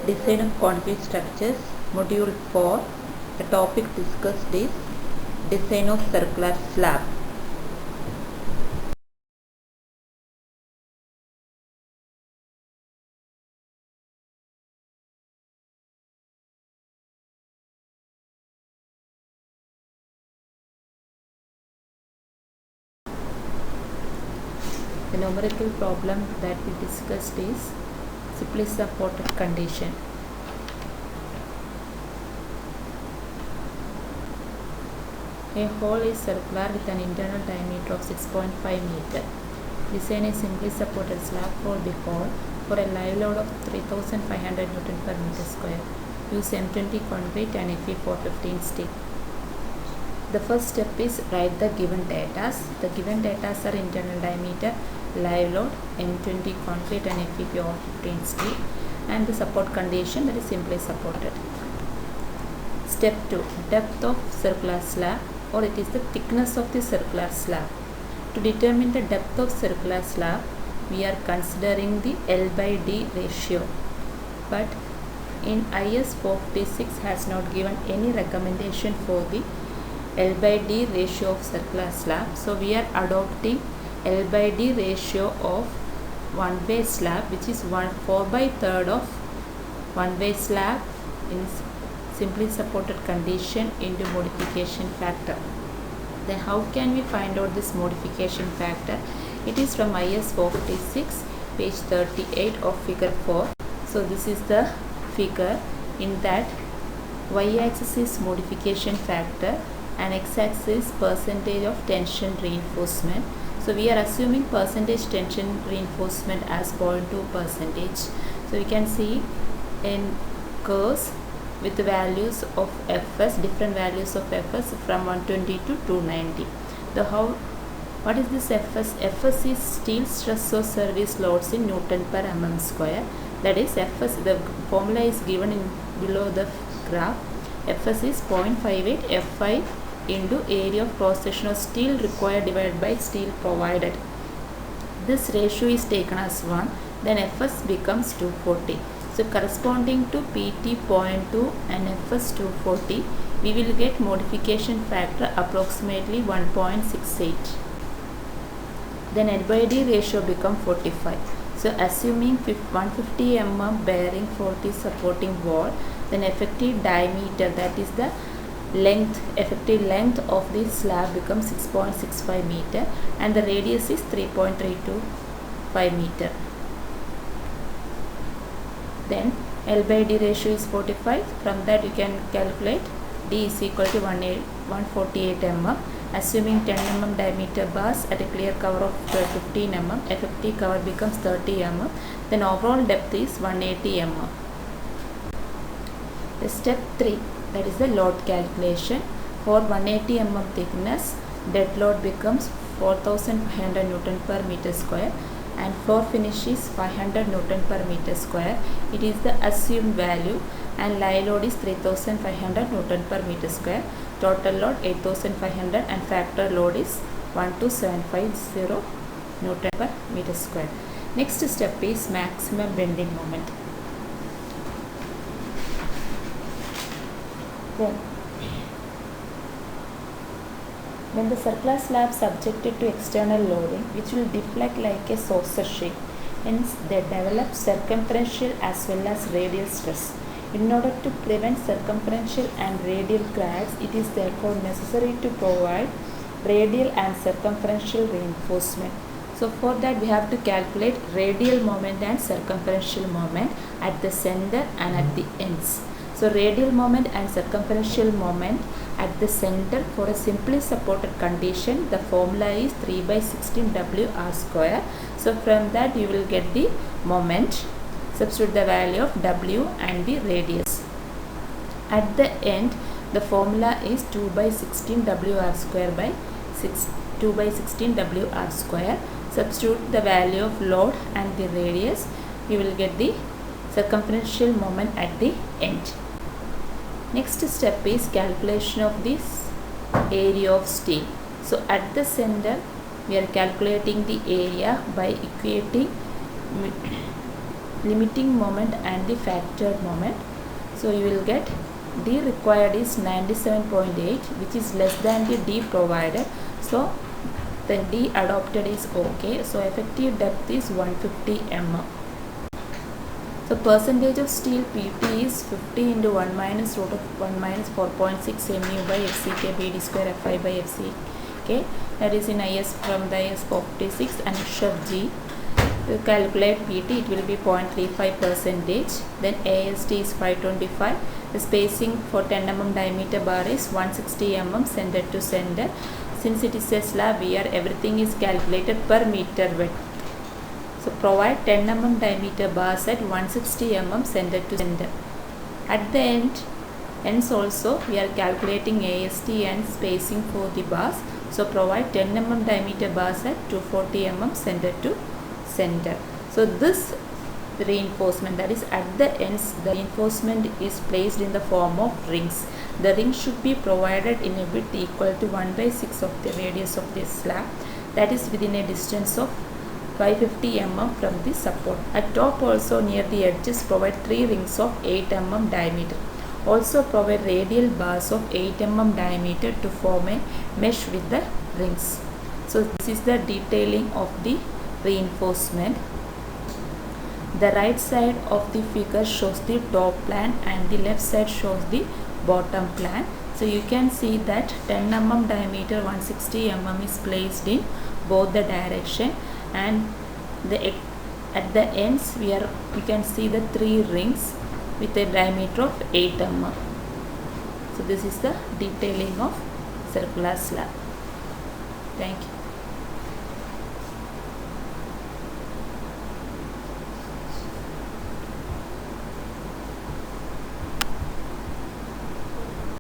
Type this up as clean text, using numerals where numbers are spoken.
Design of concrete structures, Module 4. The topic discussed is design of circular slab. The numerical problem that we discussed is simply supported condition. A hole is circular with an internal diameter of 6.5 meter. Design a simply supported slab for the hole for a live load of 3500 Newton per meter square. Use M20 concrete and Fe415 steel. The first step is write the given data. The given data are internal diameter, live load, M20 concrete and Fe415 steel, and the support condition, that is simply supported. Step 2. Depth of circular slab, or it is the thickness of the circular slab. To determine the depth of circular slab, we are considering the L by D ratio. But in IS 456 has not given any recommendation for the L by D ratio of circular slab. So we are adopting L by D ratio of one-way slab, which is 4/3 of one-way slab in simply supported condition into modification factor. Then how can we find out this modification factor? It is from IS 456 page 38 of figure 4. So this is the figure. In that, y-axis is modification factor and x-axis is percentage of tension reinforcement. So we are assuming percentage tension reinforcement as 0.2%. So we can see in curves with the values of Fs, different values of Fs from 120 to 290. What is this Fs? Fs is steel stress or service loads in Newton per mm square. That is Fs, the formula is given in below the graph. Fs is 0.58 Fi into area of cross section of steel required divided by steel provided. This ratio is taken as 1, then Fs becomes 240. So corresponding to PT 0.2 and Fs 240, we will get modification factor approximately 1.68. Then L by D ratio become 45. So assuming 150 mm bearing for the supporting wall, then effective diameter, that is the effective length of the slab becomes 6.65 meter and the radius is 3.325 meter. Then L by D ratio is 45. From that you can calculate D is equal to 148 mm. Assuming 10 mm diameter bars at a clear cover of 15 mm, effective cover becomes 30 mm. Then overall depth is 180 mm. The step 3, that is the load calculation. For 180 mm thickness, dead load becomes 4500 Newton per meter square and for finish is 500 Newton per meter square. It is the assumed value and live load is 3500 Newton per meter square. Total load 8500 and factor load is 12750 Newton per meter square. Next step is maximum bending moment. When the circular slab subjected to external loading, which will deflect like a saucer shape, hence they develop circumferential as well as radial stress. In order to prevent circumferential and radial cracks, it is therefore necessary to provide radial and circumferential reinforcement. So for that we have to calculate radial moment and circumferential moment at the center and at the ends. So radial moment and circumferential moment at the center for a simply supported condition, the formula is 3/16 WR square. So from that you will get the moment. Substitute the value of W and the radius. At the end, the formula is 2/16 WR square by 2/16 WR square. Substitute the value of load and the radius. You will get the circumferential moment at the end. Next step is calculation of this area of steel. So at the center, we are calculating the area by equating limiting moment and the factored moment. So you will get D required is 97.8, which is less than the D provided. So the D adopted is okay. So effective depth is 150 mm. So percentage of steel PP is 50 into 1 minus root of 1 minus 4.6 mu by FCK BD square Fi by FCK. That is in IS from the IS 46 and G. To calculate PT, it will be 0.35 percentage. Then AST is 525. The spacing for 10 mm diameter bar is 160 mm center to center. Since it is a slab, here everything is calculated per meter width. So provide 10 mm diameter bars at 160 mm center to center. At the ends also we are calculating AST and spacing for the bars. So provide 10 mm diameter bars at 240 mm center to center. So this reinforcement, that is at the ends, the reinforcement is placed in the form of rings. The ring should be provided in a width equal to 1/6 of the radius of the slab, that is within a distance of 550 mm from the support. At top also near the edges provide 3 rings of 8 mm diameter. Also provide radial bars of 8 mm diameter to form a mesh with the rings. So this is the detailing of the reinforcement. The right side of the figure shows the top plan and the left side shows the bottom plan. So you can see that 10 mm diameter 160 mm is placed in both the direction, and at the ends you can see the 3 rings with a diameter of 8 mm. So this is the detailing of circular slab. Thank you.